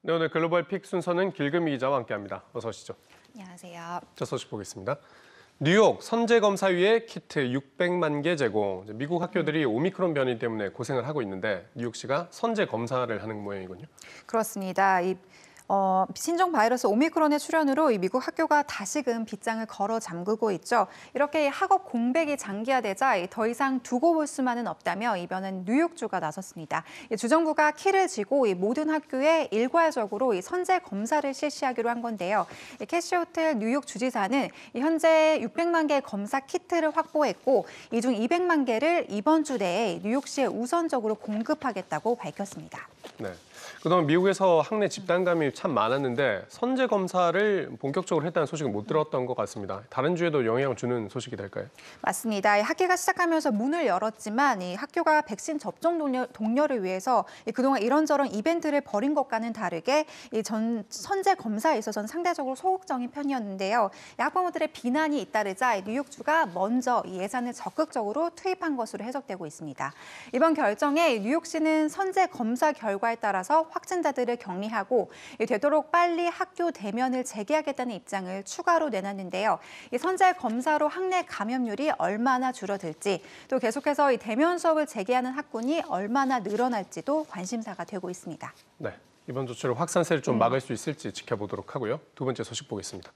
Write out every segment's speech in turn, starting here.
네, 오늘 글로벌 픽 순서는 길금희 기자와 함께합니다. 어서 오시죠. 안녕하세요. 첫 소식 보겠습니다. 뉴욕 선제검사위에 키트 600만 개 제공. 미국 학교들이 오미크론 변이 때문에 고생을 하고 있는데 뉴욕시가 선제검사를 하는 모양이군요. 그렇습니다. 신종 바이러스 오미크론의 출현으로 미국 학교가 다시금 빗장을 걸어 잠그고 있죠. 이렇게 학업 공백이 장기화되자 더 이상 두고 볼 수만은 없다며 이번엔 뉴욕주가 나섰습니다. 주정부가 키를 쥐고 모든 학교에 일괄적으로 선제 검사를 실시하기로 한 건데요. 캐시 호텔 뉴욕 주지사는 현재 600만 개 검사 키트를 확보했고 이 중 200만 개를 이번 주 내에 뉴욕시에 우선적으로 공급하겠다고 밝혔습니다. 네. 그동안 미국에서 학내 집단 감염이 참 많았는데 선제 검사를 본격적으로 했다는 소식은 못 들었던 것 같습니다. 다른 주에도 영향을 주는 소식이 될까요? 맞습니다. 학기가 시작하면서 문을 열었지만 학교가 백신 접종 독려를 위해서 그동안 이런저런 이벤트를 벌인 것과는 다르게 선제 검사에 있어서는 상대적으로 소극적인 편이었는데요. 학부모들의 비난이 잇따르자 뉴욕주가 먼저 예산을 적극적으로 투입한 것으로 해석되고 있습니다. 이번 결정에 뉴욕시는 선제 검사 결과에 따라서 확진자들을 격리하고 되도록 빨리 학교 대면을 재개하겠다는 입장을 추가로 내놨는데요. 선제 검사로 학내 감염률이 얼마나 줄어들지 또 계속해서 대면 수업을 재개하는 학군이 얼마나 늘어날지도 관심사가 되고 있습니다. 네, 이번 조치로 확산세를 좀 막을 수 있을지 지켜보도록 하고요. 두 번째 소식 보겠습니다.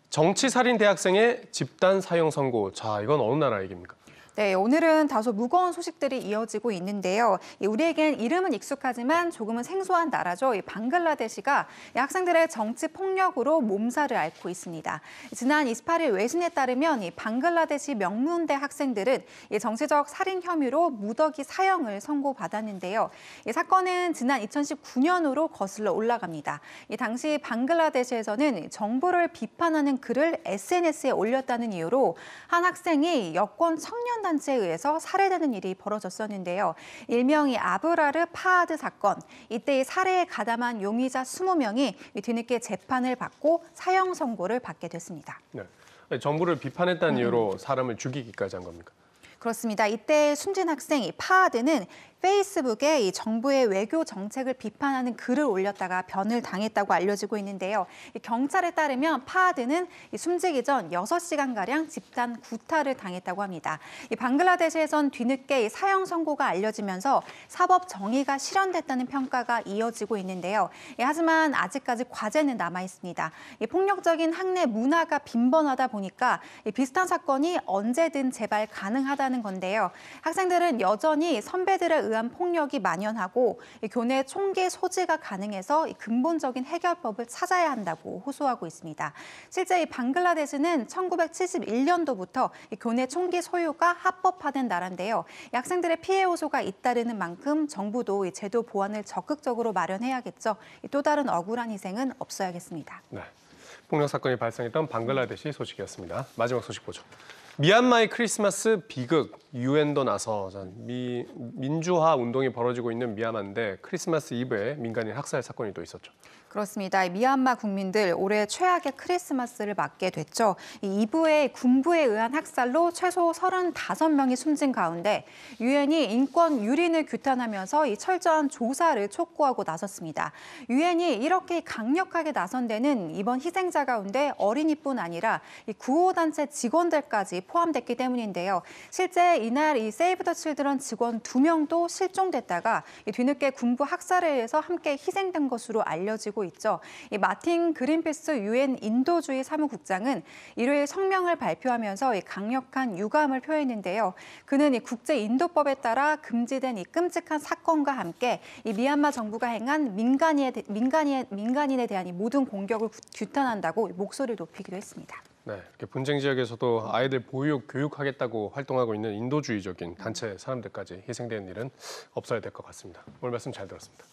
정치살인 대학생의 집단 사형 선고. 자, 이건 어느 나라 얘기입니까? 네, 오늘은 다소 무거운 소식들이 이어지고 있는데요. 우리에겐 이름은 익숙하지만 조금은 생소한 나라죠. 방글라데시가 학생들의 정치 폭력으로 몸살을 앓고 있습니다. 지난 28일 외신에 따르면 방글라데시 명문대 학생들은 정치적 살인 혐의로 무더기 사형을 선고받았는데요. 이 사건은 지난 2019년으로 거슬러 올라갑니다. 당시 방글라데시에서는 정부를 비판하는 글을 SNS에 올렸다는 이유로 한 학생이 여권 청년 단체에 의해서 살해되는 일이 벌어졌었는데요. 일명 아브라르 파하드 사건. 이때 살해에 가담한 용의자 20명이 뒤늦게 재판을 받고 사형 선고를 받게 됐습니다. 네, 정부를 비판했다는 이유로 사람을 죽이기까지 한 겁니까? 그렇습니다. 이때 숨진 학생 파하드는 페이스북에 정부의 외교 정책을 비판하는 글을 올렸다가 변을 당했다고 알려지고 있는데요. 경찰에 따르면 파하드는 숨지기 전 6시간가량 집단 구타를 당했다고 합니다. 방글라데시에선 뒤늦게 사형 선고가 알려지면서 사법 정의가 실현됐다는 평가가 이어지고 있는데요. 하지만 아직까지 과제는 남아 있습니다. 폭력적인 학내 문화가 빈번하다 보니까 비슷한 사건이 언제든 재발 가능하다는 건데요. 학생들은 여전히 선배들의 의한 폭력이 만연하고 교내 총기 소지가 가능해서 근본적인 해결법을 찾아야 한다고 호소하고 있습니다. 실제 방글라데시는 1971년도부터 교내 총기 소유가 합법화된 나라인데요. 학생들의 피해 호소가 잇따르는 만큼 정부도 제도 보완을 적극적으로 마련해야겠죠. 또 다른 억울한 희생은 없어야겠습니다. 네, 폭력 사건이 발생했던 방글라데시 소식이었습니다. 마지막 소식 보죠. 미얀마의 크리스마스 비극, 유엔도 나서 민주화 운동이 벌어지고 있는 미얀마인데 크리스마스 이브에 민간인 학살 사건이 또 있었죠. 그렇습니다. 미얀마 국민들 올해 최악의 크리스마스를 맞게 됐죠. 이 이브의 군부에 의한 학살로 최소 35명이 숨진 가운데 유엔이 인권 유린을 규탄하면서 이 철저한 조사를 촉구하고 나섰습니다. 유엔이 이렇게 강력하게 나선 데는 이번 희생자 가운데 어린이뿐 아니라 이 구호단체 직원들까지 포함됐기 때문인데요. 실제 이날 이 세이브 더 칠드런 직원 2명도 실종됐다가 뒤늦게 군부 학살에 의해서 함께 희생된 것으로 알려지고 있죠. 이 마틴 그린피스 유엔 인도주의 사무국장은 일요일 성명을 발표하면서 이 강력한 유감을 표했는데요. 그는 이 국제 인도법에 따라 금지된 이 끔찍한 사건과 함께 이 미얀마 정부가 행한 민간인에 대한 이 모든 공격을 규탄한다고 목소리를 높이기도 했습니다. 네, 이렇게 분쟁 지역에서도 아이들 보육, 교육하겠다고 활동하고 있는 인도주의적인 단체 사람들까지 희생되는 일은 없어야 될 것 같습니다. 오늘 말씀 잘 들었습니다.